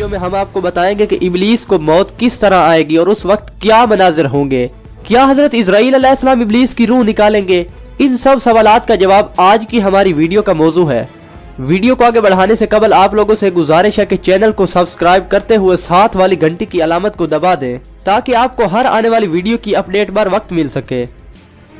Video में हम आपको बताएंगे कि इब्लीस को मौत किस तरह आएगी और उस वक्त क्या मनाजिर होंगे। क्या हजरत इजराइल अलैहिस्सलाम इब्लीस की रूह निकालेंगे? इन सब सवालात का जवाब आज की हमारी वीडियो का मौजू है। वीडियो को आगे बढ़ाने से कबल आप लोगों से गुजारिश है कि चैनल को सब्सक्राइब करते हुए साथ वाली घंटी की अलामत को दबा दें ताकि आपको हर आने वाली वीडियो की अपडेट बर वक्त मिल सके।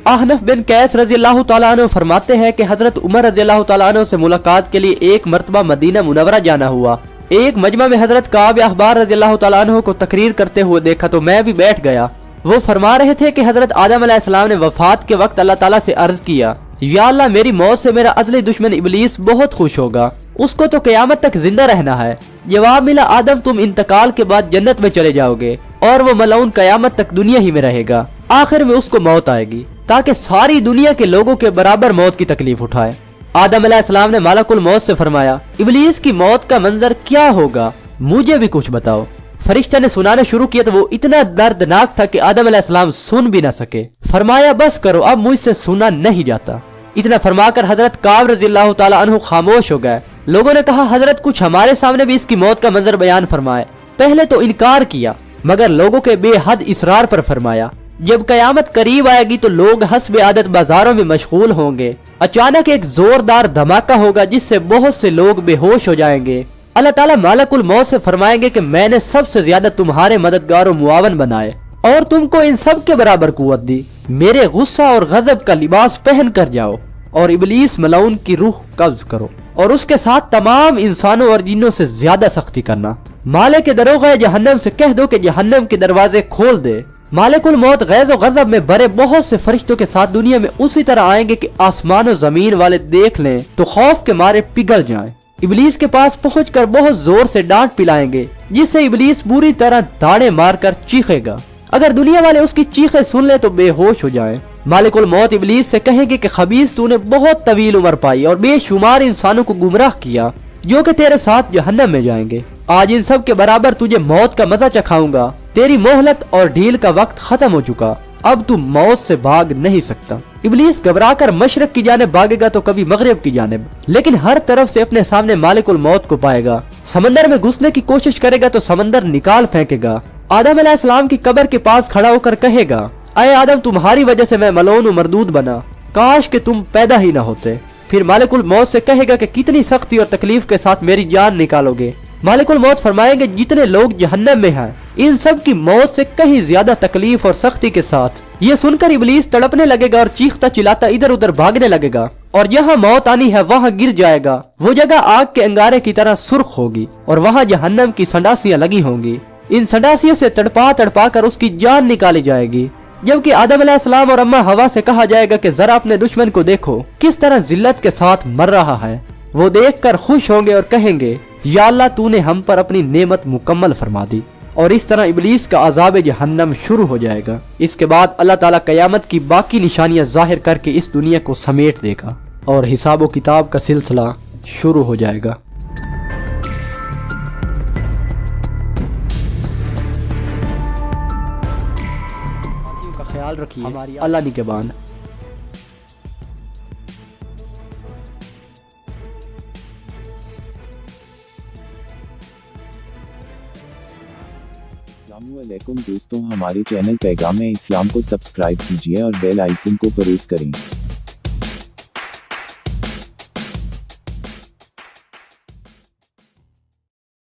अहनफ बिन कैस रज़ियल्लाहु ताला अन्हु फरमाते हैं कि हजरत उमर रज़ियल्लाहु ताला अन्हु से मुलाकात के लिए एक मरतबा मदीना मुनव्वरा जाना हुआ। एक मजमा में हजरत काब अखबार रज़ियल्लाहु ताला अन्हु को तकरीर करते हुए देखा तो मैं भी बैठ गया। वो फरमा रहे थे कि हजरत आदम अलैहिस्सलाम ने वफात के वक्त अल्लाह ताला से अर्ज किया, या अल्लाह, मेरी मौत से मेरा अज़ली दुश्मन इब्लीस बहुत खुश होगा, उसको तो क़यामत तक जिंदा रहना है। जवाब मिला, आदम तुम इंतकाल के बाद जन्नत में चले जाओगे और वो मलऊन क़यामत तक दुनिया ही में रहेगा। आखिर में उसको मौत आएगी ताकि सारी दुनिया के लोगों के बराबर मौत की तकलीफ उठाए। आदम अलैहिस्सलाम ने मालकुल मौत से फरमाया, इब्लीस की मौत का मंजर क्या होगा, मुझे भी कुछ बताओ। फरिश्ता ने सुनाना शुरू किया तो वो इतना दर्दनाक था कि आदम अलैहिस्सलाम सुन भी न सके। फरमाया, बस करो, अब मुझसे सुना नहीं जाता। इतना फरमाकर हजरत काब रज़ियल्लाहु ताला अन्हु खामोश हो गए। लोगों ने कहा, हजरत कुछ हमारे सामने भी इसकी मौत का मंजर बयान फरमाए। पहले तो इनकार किया मगर लोगों के बेहद इसरार पर फरमाया, जब कयामत करीब आएगी तो लोग हस्ब आदत बाजारों में मशगूल होंगे। अचानक एक जोरदार धमाका होगा जिससे बहुत से लोग बेहोश हो जाएंगे। अल्लाह ताला मालकुल मौत से फरमाएंगे कि मैंने सबसे ज्यादा तुम्हारे मददगार और मुआवन बनाए और तुमको इन सब के बराबर कुव्वत दी। मेरे गुस्सा और गजब का लिबास पहन कर जाओ और इब्लीस मलऊन की रूह कब्ज करो और उसके साथ तमाम इंसानों और जिन्नों से ज्यादा सख्ती करना। मालिक के दरोगा जहन्नम से कह दो कि जहन्नम के दरवाजे खोल दे। मालिकुल मौत गैज़ और गज़ब में भरे बहुत से फरिश्तों के साथ दुनिया में उसी तरह आएंगे कि आसमान और जमीन वाले देख लें तो खौफ के मारे पिघल जाएं। इब्लीस के पास पहुंचकर बहुत जोर से डांट पिलाएंगे जिससे इब्लीस बुरी तरह दाड़े मारकर चीखेगा। अगर दुनिया वाले उसकी चीखें सुन ले तो बेहोश हो जाएं। मालिकुल मौत इब्लीस से कहेंगे कि खबीस, तूने बहुत तवील उम्र पाई और बेशुमार इंसानों को गुमराह किया जो कि तेरे साथ जहन्नम में जाएंगे। आज इन सब के बराबर तुझे मौत का मजा चखाऊंगा। तेरी मोहलत और ढील का वक्त खत्म हो चुका, अब तू मौत से भाग नहीं सकता। इब्लीस घबराकर मशरक की जानिब भागेगा तो कभी मगरिब की जानिब, लेकिन हर तरफ से अपने सामने मालिकुल मौत को पाएगा। समंदर में घुसने की कोशिश करेगा तो समंदर निकाल फेंकेगा। आदम अलैहिस्सलाम की कब्र के पास खड़ा होकर कहेगा, अय आदम, तुम्हारी वजह से मैं मलऊन मरदूद बना, काश कि तुम पैदा ही न होते। फिर मालिकुल मौत से कहेगा कि कितनी सख्ती और तकलीफ के साथ मेरी जान निकालोगे। मालिकुल मौत फरमाएंगे, जितने लोग जहन्नम में हैं इन सब की मौत से कहीं ज्यादा तकलीफ और सख्ती के साथ। ये सुनकर इब्लीस तड़पने लगेगा और चीखता चिल्लाता इधर उधर भागने लगेगा और जहाँ मौत आनी है वहाँ गिर जाएगा। वो जगह आग के अंगारे की तरह सुर्ख होगी और वहाँ जहन्नम की संडासियां लगी होंगी। इन संडासियों से तड़पा तड़पा कर उसकी जान निकाली जाएगी। जबकि आदम अलैहिस्सलाम और अम्मा हवा से कहा जाएगा कि जरा अपने दुश्मन को देखो किस तरह जिल्लत के साथ मर रहा है। वो देखकर खुश होंगे और कहेंगे, या अल्लाह, तूने हम पर अपनी नेमत मुकम्मल फरमा दी। और इस तरह इब्लीस का अज़ाब जहन्नम शुरू हो जाएगा। इसके बाद अल्लाह ताला कयामत की बाकी निशानियां जाहिर करके इस दुनिया को समेट देगा और हिसाब व किताब का सिलसिला शुरू हो जाएगा। ख्याल रखिए, हमारी अल्लाह निगहबान। अस्सलामुअलैकुम दोस्तों, हमारे चैनल पैगाम इस्लाम को सब्सक्राइब कीजिए और बेल आइकन को प्रेस करें।